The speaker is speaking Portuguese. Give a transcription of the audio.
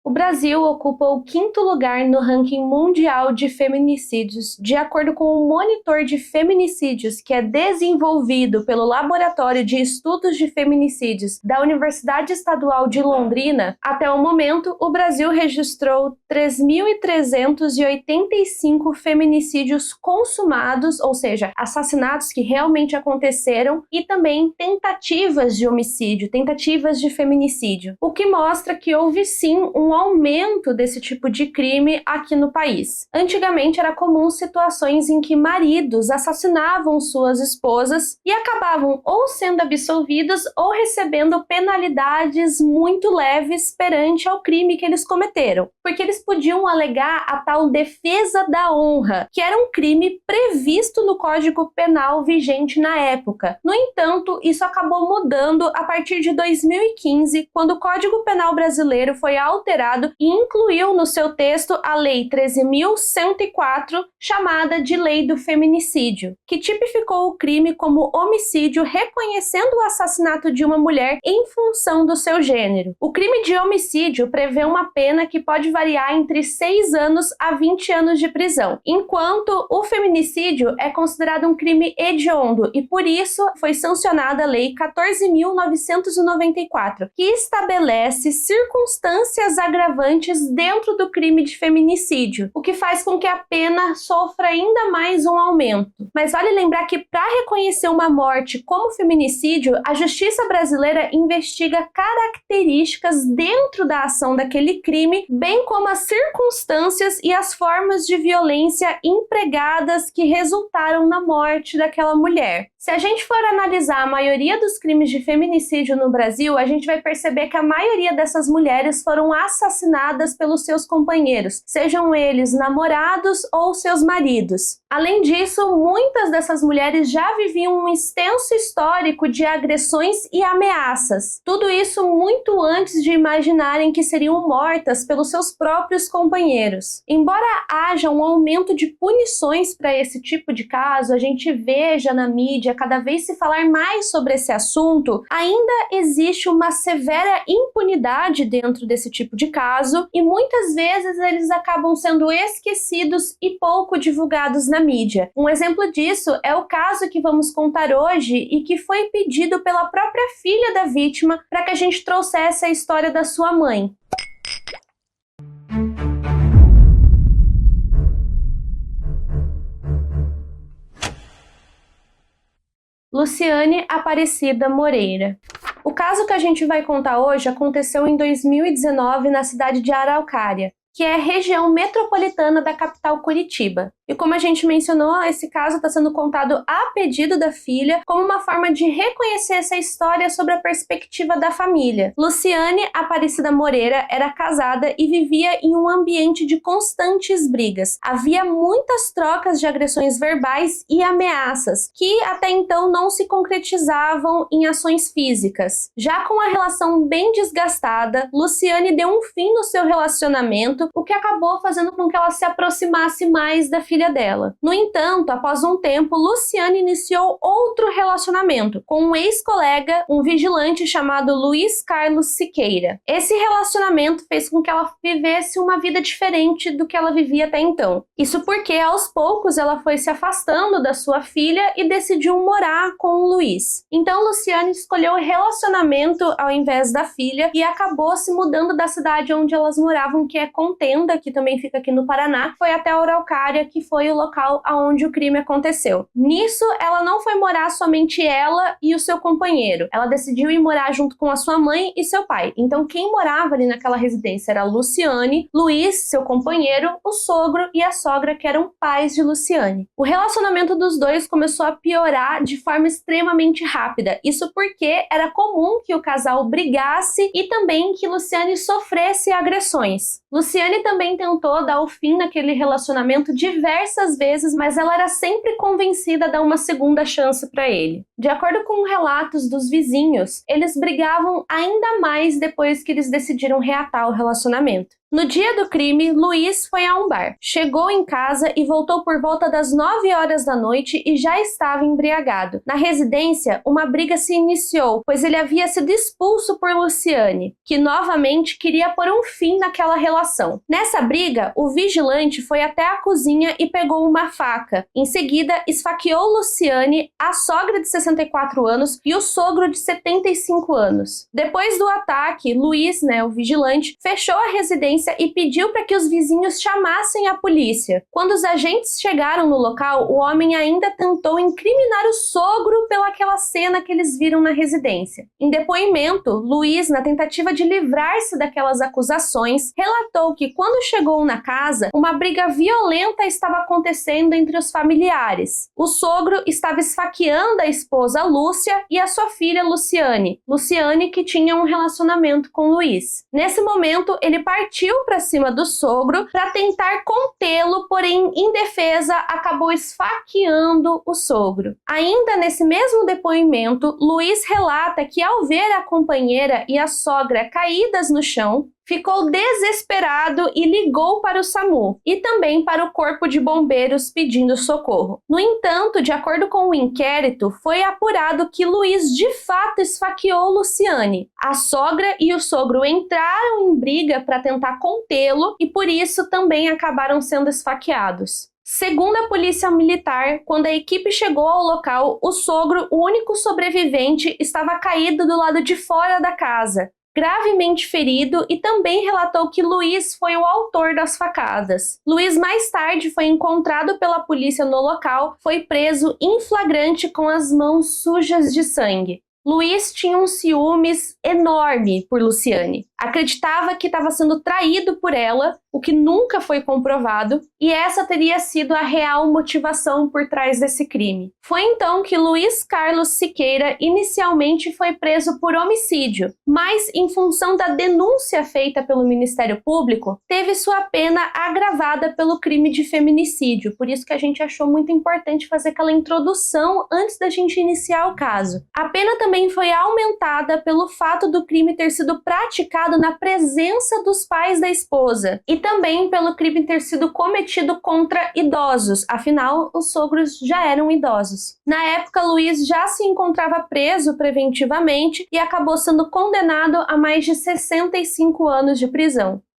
O Brasil ocupa o 5º lugar no ranking mundial de feminicídios, de acordo com o Monitor de Feminicídios, que é desenvolvido pelo Laboratório de Estudos de Feminicídios da Universidade Estadual de Londrina. Até o momento, o Brasil registrou 3.385 feminicídios consumados, ou seja, assassinatos que realmente aconteceram, e também tentativas de homicídio, tentativas de feminicídio, o que mostra que houve sim um aumento desse tipo de crime aqui no país. Antigamente era comum situações em que maridos assassinavam suas esposas e acabavam ou sendo absolvidos ou recebendo penalidades muito leves perante ao crime que eles cometeram, porque eles podiam alegar a tal defesa da honra, que era um crime previsto no Código Penal vigente na época. No entanto, isso acabou mudando a partir de 2015, quando o Código Penal brasileiro foi alterado e incluiu no seu texto a Lei 13.104, chamada de Lei do Feminicídio, que tipificou o crime como homicídio, reconhecendo o assassinato de uma mulher em função do seu gênero. O crime de homicídio prevê uma pena que pode variar entre 6 anos a 20 anos de prisão, enquanto o feminicídio é considerado um crime hediondo e, por isso, foi sancionada a Lei 14.994, que estabelece circunstâncias agravantes dentro do crime de feminicídio, o que faz com que a pena sofra ainda mais um aumento. Mas vale lembrar que, para reconhecer uma morte como feminicídio, a justiça brasileira investiga características dentro da ação daquele crime, bem como as circunstâncias e as formas de violência empregadas que resultaram na morte daquela mulher. Se a gente for analisar a maioria dos crimes de feminicídio no Brasil, a gente vai perceber que a maioria dessas mulheres foram assassinadas pelos seus companheiros, sejam eles namorados ou seus maridos. Além disso, muitas dessas mulheres já viviam um extenso histórico de agressões e ameaças. Tudo isso muito antes de imaginarem que seriam mortas pelos seus próprios companheiros. Embora haja um aumento de punições para esse tipo de caso, a gente veja na mídia cada vez se falar mais sobre esse assunto, ainda existe uma severa impunidade dentro desse tipo de caso e muitas vezes eles acabam sendo esquecidos e pouco divulgados na mídia. Um exemplo disso é o caso que vamos contar hoje e que foi pedido pela própria filha da vítima para que a gente trouxesse a história da sua mãe. Luciane Aparecida Moreira. O caso que a gente vai contar hoje aconteceu em 2019 na cidade de Araucária, que é a região metropolitana da capital Curitiba. E como a gente mencionou, esse caso está sendo contado a pedido da filha como uma forma de reconhecer essa história sobre a perspectiva da família. Luciane Aparecida Moreira era casada e vivia em um ambiente de constantes brigas. Havia muitas trocas de agressões verbais e ameaças, que até então não se concretizavam em ações físicas. Já com a relação bem desgastada, Luciane deu um fim no seu relacionamento, o que acabou fazendo com que ela se aproximasse mais da filha dela. No entanto, após um tempo, Luciane iniciou outro relacionamento com um ex-colega, um vigilante chamado Luiz Carlos Siqueira. Esse relacionamento fez com que ela vivesse uma vida diferente do que ela vivia até então. Isso porque, aos poucos, ela foi se afastando da sua filha e decidiu morar com o Luiz. Então, Luciane escolheu o relacionamento ao invés da filha e acabou se mudando da cidade onde elas moravam, que é Contenda, que também fica aqui no Paraná, foi até Araucária, que foi o local onde o crime aconteceu. Nisso, ela não foi morar somente ela e o seu companheiro. Ela decidiu ir morar junto com a sua mãe e seu pai. Então, quem morava ali naquela residência era a Luciane, Luiz, seu companheiro, o sogro e a sogra, que eram pais de Luciane. O relacionamento dos dois começou a piorar de forma extremamente rápida. Isso porque era comum que o casal brigasse e também que Luciane sofresse agressões. Luciane também tentou dar o fim naquele relacionamento diversas vezes, mas ela era sempre convencida a dar uma segunda chance para ele. De acordo com relatos dos vizinhos, eles brigavam ainda mais depois que eles decidiram reatar o relacionamento. No dia do crime, Luiz foi a um bar. Chegou em casa e voltou por volta das 9 horas da noite e já estava embriagado. Na residência, uma briga se iniciou, pois ele havia sido expulso por Luciane, que novamente queria pôr um fim naquela relação. Nessa briga, o vigilante foi até a cozinha e pegou uma faca. Em seguida, esfaqueou Luciane, a sogra de 64 anos e o sogro de 75 anos. Depois do ataque, Luiz, o vigilante, fechou a residência e pediu para que os vizinhos chamassem a polícia. Quando os agentes chegaram no local, o homem ainda tentou incriminar o sogro pelaquela cena que eles viram na residência. Em depoimento, Luiz, na tentativa de livrar-se daquelas acusações, relatou que quando chegou na casa, uma briga violenta estava acontecendo entre os familiares. O sogro estava esfaqueando a esposa Lúcia e a sua filha Luciane. Luciane, que tinha um relacionamento com Luiz. Nesse momento, ele partiu para cima do sogro para tentar contê-lo, porém, em defesa, acabou esfaqueando o sogro. Ainda nesse mesmo depoimento, Luiz relata que ao ver a companheira e a sogra caídas no chão, ficou desesperado e ligou para o SAMU e também para o Corpo de Bombeiros pedindo socorro. No entanto, de acordo com o inquérito, foi apurado que Luiz de fato esfaqueou Luciane. A sogra e o sogro entraram em briga para tentar contê-lo e por isso também acabaram sendo esfaqueados. Segundo a polícia militar, quando a equipe chegou ao local, o sogro, o único sobrevivente, estava caído do lado de fora da casa, gravemente ferido, e também relatou que Luiz foi o autor das facadas. Luiz mais tarde foi encontrado pela polícia no local, foi preso em flagrante com as mãos sujas de sangue. Luiz tinha um ciúmes enorme por Luciane. Acreditava que estava sendo traído por ela, o que nunca foi comprovado, e essa teria sido a real motivação por trás desse crime. Foi então que Luiz Carlos Siqueira inicialmente foi preso por homicídio, mas em função da denúncia feita pelo Ministério Público, teve sua pena agravada pelo crime de feminicídio. Por isso que a gente achou muito importante fazer aquela introdução antes da gente iniciar o caso. A pena também foi aumentada pelo fato do crime ter sido praticado na presença dos pais da esposa e também pelo crime ter sido cometido contra idosos, afinal, os sogros já eram idosos. Na época, Luiz já se encontrava preso preventivamente e acabou sendo condenado a mais de 65 anos de prisão.